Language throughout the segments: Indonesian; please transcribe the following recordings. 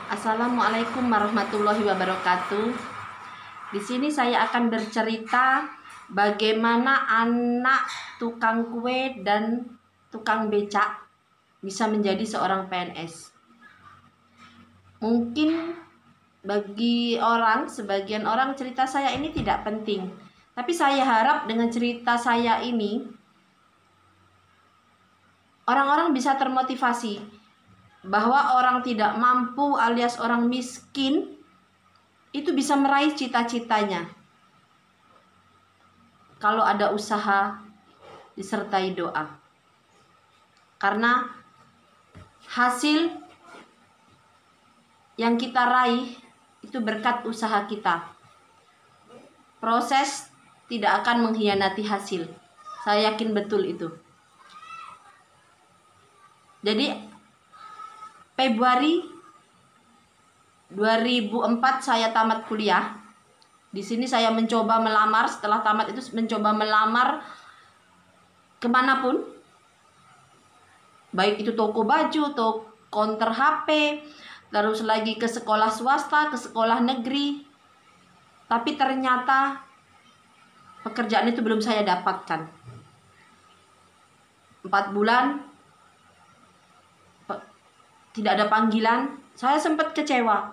Assalamualaikum warahmatullahi wabarakatuh. Di sini saya akan bercerita bagaimana anak tukang kue dan tukang becak bisa menjadi seorang PNS. Mungkin bagi sebagian orang cerita saya ini tidak penting. Tapi saya harap dengan cerita saya ini orang-orang bisa termotivasi bahwa orang tidak mampu alias orang miskin itu bisa meraih cita-citanya kalau ada usaha disertai doa. Karena hasil yang kita raih itu berkat usaha kita. Proses tidak akan mengkhianati hasil. Saya yakin betul itu. Jadi Februari 2004 saya tamat kuliah. Di sini saya mencoba melamar. Setelah tamat itu mencoba melamar kemanapun, baik itu toko baju, toko konter HP, terus lagi ke sekolah swasta, ke sekolah negeri. Tapi ternyata pekerjaan itu belum saya dapatkan. 4 bulan tidak ada panggilan. Saya sempat kecewa.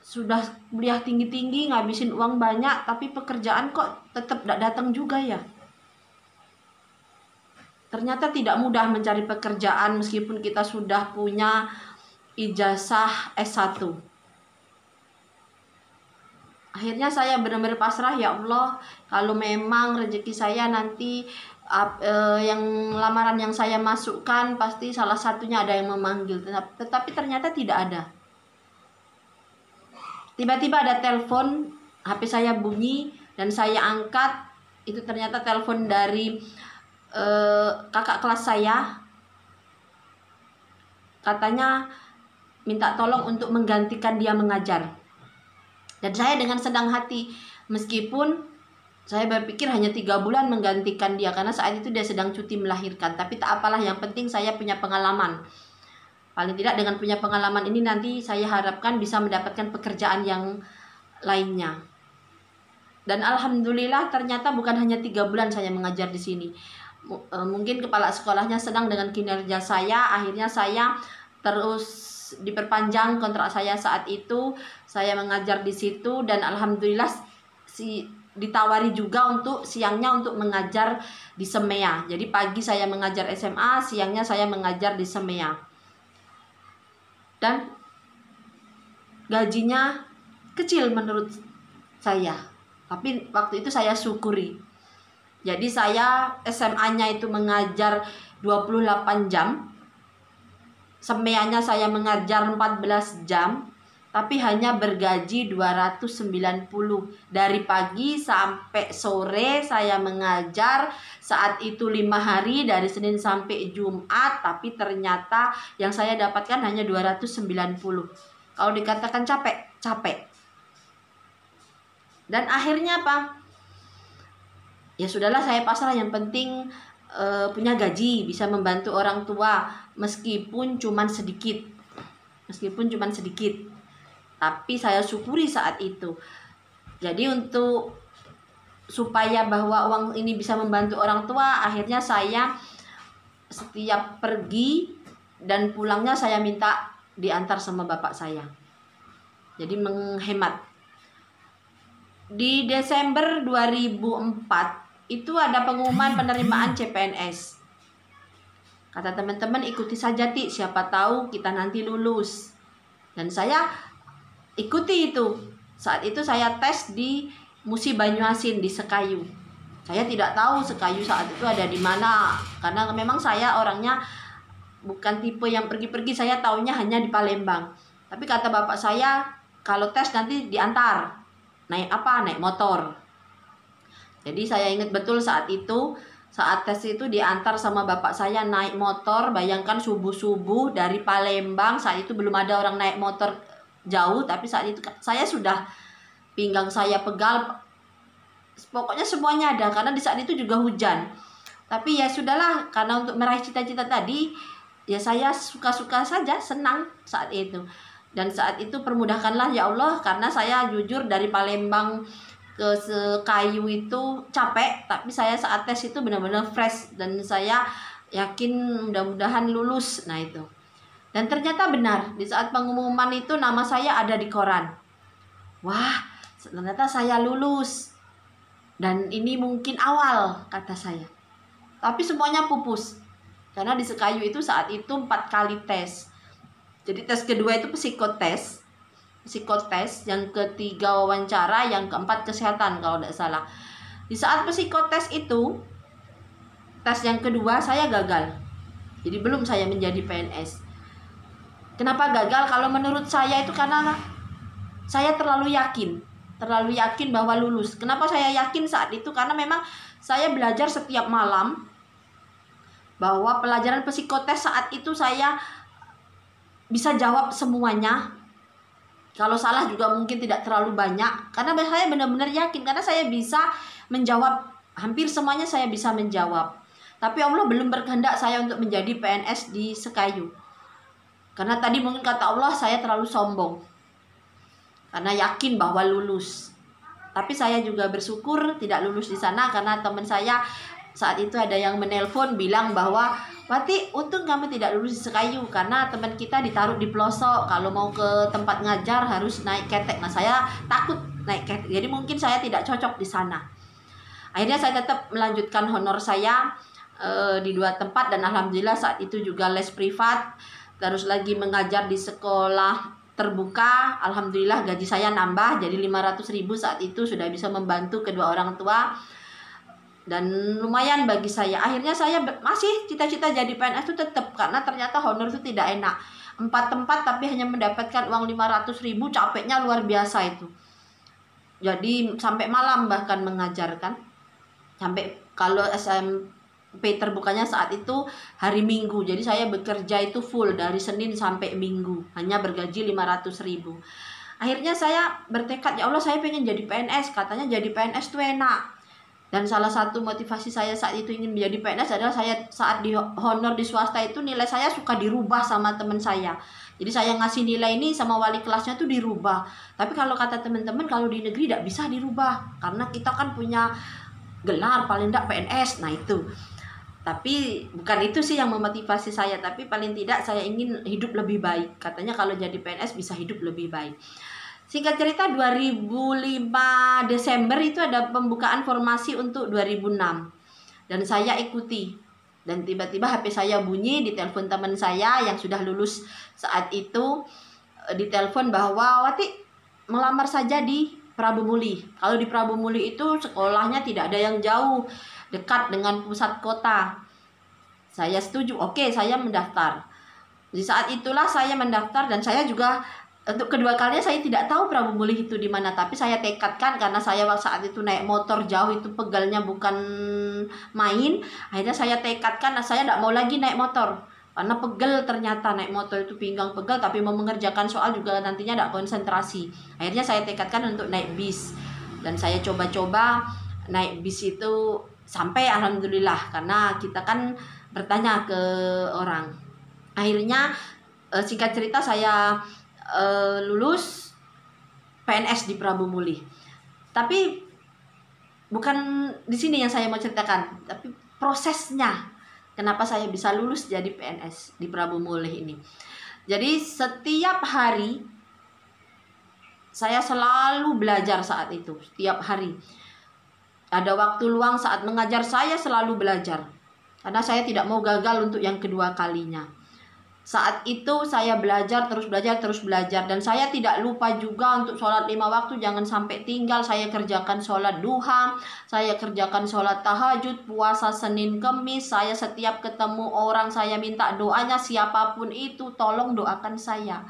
Sudah kuliah tinggi-tinggi, ngabisin uang banyak, tapi pekerjaan kok tetap tidak datang juga ya. Ternyata tidak mudah mencari pekerjaan meskipun kita sudah punya ijazah S1. Akhirnya saya benar-benar pasrah, ya Allah, kalau memang rezeki saya nanti yang lamaran yang saya masukkan pasti salah satunya ada yang memanggil, tetapi ternyata tidak ada. Tiba-tiba ada telepon, HP saya bunyi dan saya angkat. Itu ternyata telepon dari kakak kelas saya. Katanya minta tolong untuk menggantikan dia mengajar. Dan saya dengan senang hati, meskipun saya berpikir hanya 3 bulan menggantikan dia, karena saat itu dia sedang cuti melahirkan. Tapi tak apalah, yang penting saya punya pengalaman. Paling tidak dengan punya pengalaman ini nanti saya harapkan bisa mendapatkan pekerjaan yang lainnya. Dan alhamdulillah ternyata bukan hanya 3 bulan saya mengajar di sini. Mungkin kepala sekolahnya senang dengan kinerja saya. Akhirnya saya terus diperpanjang kontrak saya saat itu. Saya mengajar di situ dan alhamdulillah ditawari juga untuk siangnya untuk mengajar di Semea. Jadi pagi saya mengajar SMA, siangnya saya mengajar di Semea. Dan gajinya kecil menurut saya, tapi waktu itu saya syukuri. Jadi saya SMA-nya itu mengajar 28 jam, Semeanya saya mengajar 14 jam, tapi hanya bergaji 290. Dari pagi sampai sore saya mengajar. Saat itu 5 hari, dari Senin sampai Jumat. Tapi ternyata yang saya dapatkan hanya 290. Kalau dikatakan capek, capek. Dan akhirnya apa? Ya sudahlah, saya pasrah. Yang penting punya gaji, bisa membantu orang tua. Meskipun cuman sedikit. Tapi saya syukuri saat itu. Jadi supaya bahwa uang ini bisa membantu orang tua, akhirnya saya setiap pergi dan pulangnya saya minta diantar sama bapak saya. Jadi menghemat. Di Desember 2004 itu ada pengumuman penerimaan CPNS. Kata teman-teman, ikuti saja Ti, siapa tahu kita nanti lulus. Dan saya ikuti itu. Saat itu saya tes di Musi Banyuasin di Sekayu. Saya tidak tahu Sekayu saat itu ada di mana, karena memang saya orangnya bukan tipe yang pergi-pergi. Saya taunya hanya di Palembang. Tapi kata bapak saya, kalau tes nanti diantar. Naik apa? Naik motor. Jadi saya ingat betul saat itu, saat tes itu diantar sama bapak saya naik motor. Bayangkan subuh-subuh dari Palembang. Saat itu belum ada orang naik motor jauh, tapi saat itu saya sudah pinggang saya pegal, pokoknya semuanya ada, karena di saat itu juga hujan. Tapi ya sudahlah, karena untuk meraih cita-cita tadi, ya saya suka-suka saja, senang saat itu. Dan saat itu permudahkanlah ya Allah, karena saya jujur dari Palembang ke Sekayu itu capek, tapi saya saat tes itu benar-benar fresh dan saya yakin mudah-mudahan lulus. Nah itu. Dan ternyata benar, di saat pengumuman itu nama saya ada di koran. Wah, ternyata saya lulus. Dan ini mungkin awal, kata saya. Tapi semuanya pupus. Karena di Sekayu itu saat itu 4 kali tes. Jadi tes kedua itu psikotes, yang ketiga wawancara, yang keempat kesehatan kalau tidak salah. Di saat psikotes itu, tes yang kedua saya gagal. Jadi belum saya menjadi PNS. Kenapa gagal? Kalau menurut saya itu karena saya terlalu yakin bahwa lulus. Kenapa saya yakin saat itu? Karena memang saya belajar setiap malam bahwa pelajaran psikotes saat itu saya bisa jawab semuanya. Kalau salah juga mungkin tidak terlalu banyak. Karena saya benar-benar yakin. Karena saya bisa menjawab. Hampir semuanya saya bisa menjawab. Tapi Allah belum berkehendak saya untuk menjadi PNS di Sekayu. Karena tadi mungkin kata Allah saya terlalu sombong. Karena yakin bahwa lulus. Tapi saya juga bersyukur tidak lulus di sana. Karena teman saya saat itu ada yang menelpon bilang bahwa, Wati, untung kamu tidak lulus di Sekayu karena teman kita ditaruh di pelosok. Kalau mau ke tempat ngajar harus naik ketek. Nah, saya takut naik ketek. Jadi mungkin saya tidak cocok di sana. Akhirnya saya tetap melanjutkan honor saya di 2 tempat dan alhamdulillah saat itu juga les privat. Terus lagi mengajar di sekolah terbuka. Alhamdulillah gaji saya nambah jadi 500.000 saat itu, sudah bisa membantu kedua orang tua. Dan lumayan bagi saya. Akhirnya saya masih cita-cita jadi PNS itu tetap, karena ternyata honor itu tidak enak. 4 tempat tapi hanya mendapatkan uang 500.000, capeknya luar biasa itu. Jadi sampai malam bahkan mengajarkan. Sampai kalau SMP terbukanya saat itu hari Minggu. Jadi saya bekerja itu full dari Senin sampai Minggu, hanya bergaji 500.000. Akhirnya saya bertekad, ya Allah saya pengen jadi PNS. Katanya jadi PNS itu enak. Dan salah satu motivasi saya saat itu ingin menjadi PNS adalah saya saat di honor di swasta itu nilai saya suka dirubah sama teman saya. Jadi saya ngasih nilai ini sama wali kelasnya tuh dirubah. Tapi kalau kata teman-teman kalau di negeri tidak bisa dirubah. Karena kita kan punya gelar paling tidak PNS. Nah itu. Tapi bukan itu sih yang memotivasi saya. Tapi paling tidak saya ingin hidup lebih baik. Katanya kalau jadi PNS bisa hidup lebih baik. Singkat cerita 2005 Desember itu ada pembukaan formasi untuk 2006. Dan saya ikuti. Dan tiba-tiba HP saya bunyi, ditelepon teman saya yang sudah lulus saat itu. Ditelepon bahwa Wati melamar saja di Prabu Muli. Kalau di Prabu Muli itu sekolahnya tidak ada yang jauh, dekat dengan pusat kota. Saya setuju, oke saya mendaftar. Di saat itulah saya mendaftar dan saya juga untuk kedua kalinya saya tidak tahu Prabu Muli itu di mana, tapi saya tekadkan karena saya saat itu naik motor jauh itu pegalnya bukan main. Akhirnya saya tekadkan saya tidak mau lagi naik motor karena pegel, ternyata naik motor itu pinggang pegel, tapi mau mengerjakan soal juga nantinya tidak konsentrasi. Akhirnya saya tekadkan untuk naik bis dan saya coba-coba naik bis itu sampai alhamdulillah, karena kita kan bertanya ke orang. Akhirnya singkat cerita saya lulus PNS di Prabu Muli. Tapi bukan di sini yang saya mau ceritakan, tapi prosesnya kenapa saya bisa lulus jadi PNS di Prabu Muli ini. Jadi setiap hari saya selalu belajar saat itu, setiap hari. Ada waktu luang saat mengajar saya selalu belajar. Karena saya tidak mau gagal untuk yang kedua kalinya. Saat itu saya belajar, terus belajar. Dan saya tidak lupa juga untuk sholat 5 waktu, jangan sampai tinggal. Saya kerjakan sholat duha, saya kerjakan sholat tahajud, puasa Senin Kemis. Saya setiap ketemu orang, saya minta doanya, siapapun itu, tolong doakan saya.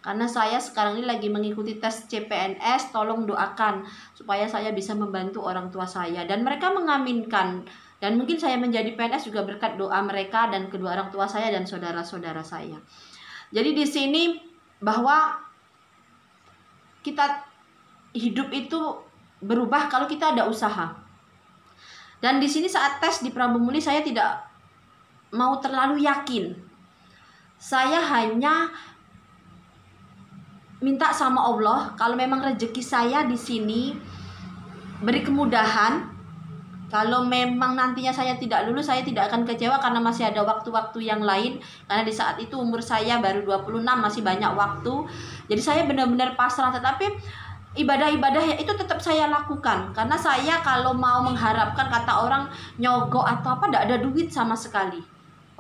Karena saya sekarang ini lagi mengikuti tes CPNS, tolong doakan supaya saya bisa membantu orang tua saya. Dan mereka mengaminkan. Dan mungkin saya menjadi PNS juga berkat doa mereka dan kedua orang tua saya dan saudara-saudara saya. Jadi di sini bahwa kita hidup itu berubah kalau kita ada usaha. Dan di sini saat tes di Prabu Muli saya tidak mau terlalu yakin. Saya hanya minta sama Allah kalau memang rezeki saya di sini beri kemudahan. Kalau memang nantinya saya tidak lulus, saya tidak akan kecewa karena masih ada waktu-waktu yang lain. Karena di saat itu umur saya baru 26, masih banyak waktu. Jadi saya benar-benar pasrah, tetapi ibadah-ibadah ya itu tetap saya lakukan. Karena saya kalau mau mengharapkan, kata orang, nyogok atau apa, tidak ada duit sama sekali.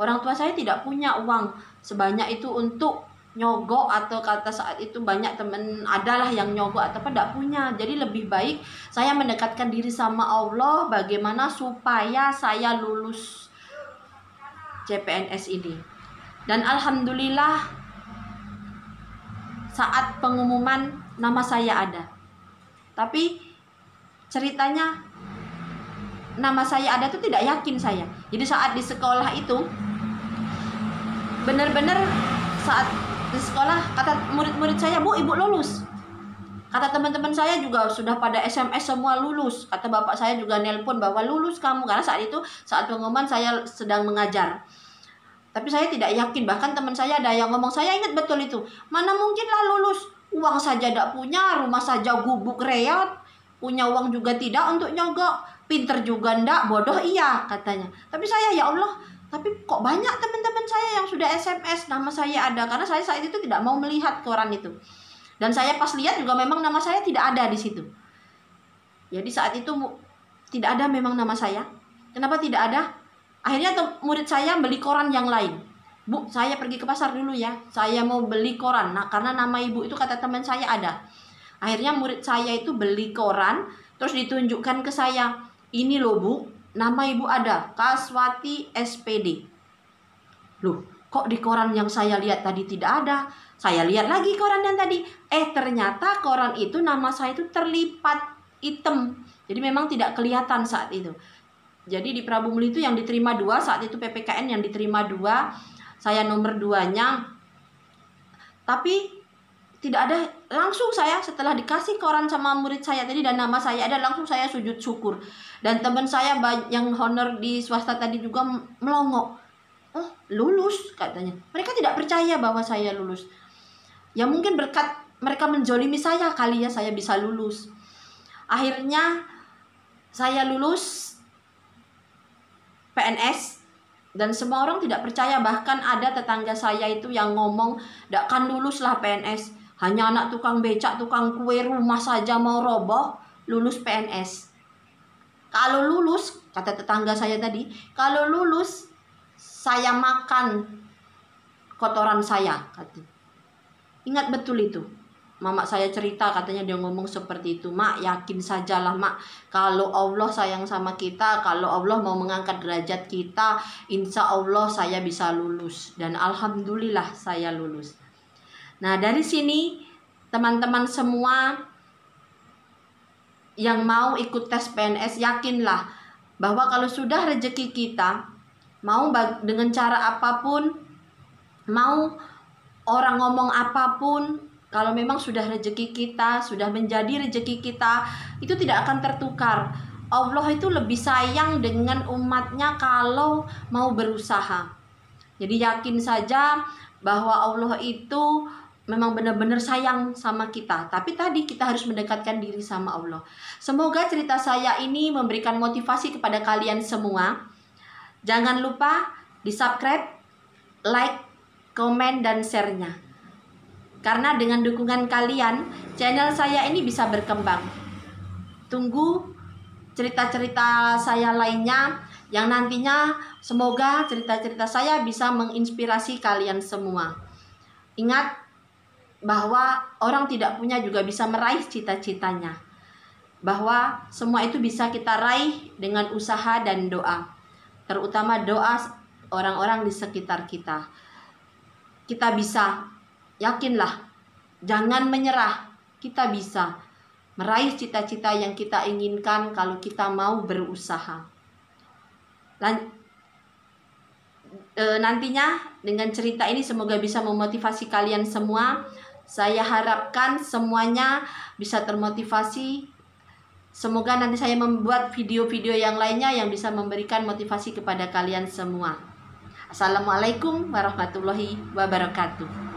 Orang tua saya tidak punya uang sebanyak itu untuk nyogok, atau kata saat itu banyak temen adalah yang nyogok atau apa, tidak punya. Jadi lebih baik saya mendekatkan diri sama Allah bagaimana supaya saya lulus CPNS ini. Dan alhamdulillah saat pengumuman nama saya ada. Tapi ceritanya nama saya ada tuh tidak yakin saya. Jadi saat di sekolah itu benar-benar saat di sekolah kata murid-murid saya, "Bu, ibu lulus." Kata teman-teman saya juga sudah pada SMS semua lulus. Kata bapak saya juga nelpon bahwa lulus kamu, karena saat itu saat pengumuman saya sedang mengajar. Tapi saya tidak yakin, bahkan teman saya ada yang ngomong, saya ingat betul itu, "Mana mungkinlah lulus, uang saja tidak punya, rumah saja gubuk reot, punya uang juga tidak untuk nyogok, pinter juga ndak, bodoh iya," katanya. Tapi saya, ya Allah, tapi kok banyak teman-teman saya yang sudah SMS nama saya ada, karena saya saat itu tidak mau melihat koran itu. Dan saya pas lihat juga memang nama saya tidak ada di situ. Jadi saat itu tidak ada memang nama saya. Kenapa tidak ada? Akhirnya murid saya beli koran yang lain. "Bu, saya pergi ke pasar dulu ya, saya mau beli koran." Nah, karena nama ibu itu kata teman saya ada. Akhirnya murid saya itu beli koran, terus ditunjukkan ke saya. "Ini loh Bu, nama ibu ada, Kaswati SPD." Loh, kok di koran yang saya lihat tadi tidak ada? Saya lihat lagi koran yang tadi. Ternyata koran itu nama saya itu terlipat hitam. Jadi memang tidak kelihatan saat itu. Jadi di Prabu Muli itu yang diterima 2, saat itu PPKN yang diterima 2, saya nomor 2-nya. Tapi tidak ada, langsung saya setelah dikasih koran sama murid saya tadi dan nama saya ada, langsung saya sujud syukur. Dan teman saya yang honor di swasta tadi juga melongo. "Oh, lulus," katanya. Mereka tidak percaya bahwa saya lulus. Ya mungkin berkat mereka menzolimi saya kali ya, saya bisa lulus. Akhirnya saya lulus PNS dan semua orang tidak percaya. Bahkan ada tetangga saya itu yang ngomong, "Ndak kan lulus lah PNS. Hanya anak tukang becak, tukang kue, rumah saja mau roboh, lulus PNS." Kalau lulus, kata tetangga saya tadi, kalau lulus saya makan kotoran saya, katanya. Ingat betul itu. Mama saya cerita, katanya dia ngomong seperti itu. "Mak, yakin sajalah Mak, kalau Allah sayang sama kita, kalau Allah mau mengangkat derajat kita, insya Allah saya bisa lulus." Dan alhamdulillah saya lulus. Nah, dari sini teman-teman semua yang mau ikut tes PNS, yakinlah bahwa kalau sudah rezeki kita, mau dengan cara apapun, mau orang ngomong apapun, kalau memang sudah rezeki kita, sudah menjadi rezeki kita, itu tidak akan tertukar. Allah itu lebih sayang dengan umatnya kalau mau berusaha. Jadi yakin saja bahwa Allah itu memang benar-benar sayang sama kita. Tapi tadi kita harus mendekatkan diri sama Allah. Semoga cerita saya ini memberikan motivasi kepada kalian semua. Jangan lupa di subscribe, like, komen, dan share-nya. Karena dengan dukungan kalian, channel saya ini bisa berkembang. Tunggu cerita-cerita saya lainnya yang nantinya semoga cerita-cerita saya bisa menginspirasi kalian semua. Ingat bahwa orang tidak punya juga bisa meraih cita-citanya. Bahwa semua itu bisa kita raih dengan usaha dan doa. Terutama doa orang-orang di sekitar kita. Kita bisa. Yakinlah, jangan menyerah. Kita bisa meraih cita-cita yang kita inginkan kalau kita mau berusaha. Nantinya dengan cerita ini semoga bisa memotivasi kalian semua. Saya harapkan semuanya bisa termotivasi. Semoga nanti saya membuat video-video yang lainnya yang bisa memberikan motivasi kepada kalian semua. Assalamualaikum warahmatullahi wabarakatuh.